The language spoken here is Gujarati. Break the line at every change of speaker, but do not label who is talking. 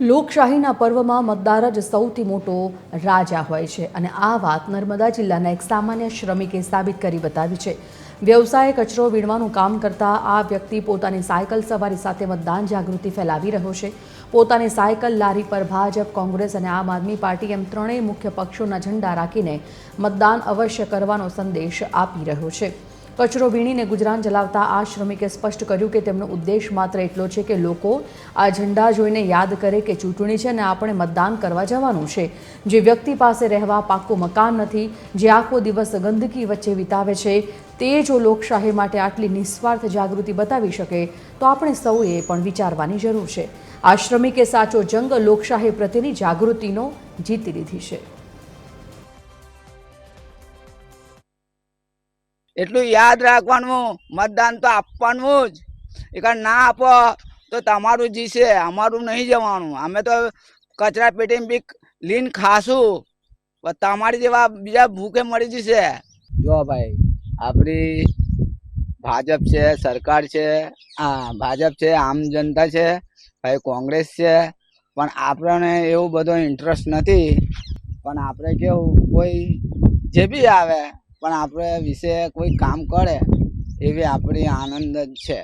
લોકશાહીના પર્વમાં મતદાર જ સૌથી મોટો રાજા હોય છે અને આ વાત નર્મદા જિલ્લાના એક સામાન્ય શ્રમિકે સાબિત કરી બતાવી છે। વ્યવસાય કચરો વીણવાનું કામ કરતા આ વ્યક્તિ પોતાની સાયકલ સવારી સાથે મતદાન જાગૃતિ ફેલાવી રહ્યો છે। પોતાની સાયકલ લારી પર ભાજપ, કોંગ્રેસ અને આમ આદમી પાર્ટી એમ ત્રણેય મુખ્ય પક્ષોના ઝંડા રાખીને મતદાન અવશ્ય કરવાનો સંદેશ આપી રહ્યો છે। કચરો વીણીને ગુજરાન ચલાવતા આ શ્રમિકે સ્પષ્ટ કર્યું કે તેમનો ઉદ્દેશ માત્ર એટલો છે કે લોકો આ ઝંડા જોઈને યાદ કરે કે ચૂંટણી છે અને આપણે મતદાન કરવા જવાનું છે। જે વ્યક્તિ પાસે રહેવા પાક્કું મકાન નથી, જે આખો દિવસ ગંદકી વચ્ચે વિતાવે છે, તે જો લોકશાહી માટે આટલી નિસ્વાર્થ જાગૃતિ બતાવી શકે તો આપણે સૌએ પણ વિચારવાની જરૂર છે। આ શ્રમિકે સાચો જંગ લોકશાહી પ્રત્યેની જાગૃતિનો જીતી લીધી છે।
એટલું યાદ રાખવાનું, મતદાન તો આપવાનું જ। એક ના આપો તો તમારું જીશે, અમારું નહીં જવાનું। અમે તો કચરા પેટીમાં બી લીન ખાશું, પણ તમારી જેવા બીજા ભૂખે મરી જશે। જો ભાઈ, આપણી ભાજપ છે, સરકાર છે, ભાજપ છે, આમ જનતા છે, ભાઈ કોંગ્રેસ છે, પણ આપણને એવું બધો ઇન્ટરેસ્ટ નથી। પણ આપણે કેવું, કોઈ જે બી આવે પણ આપણે વિશે કોઈ કામ કરે એવી આપણી આનંદ જ છે।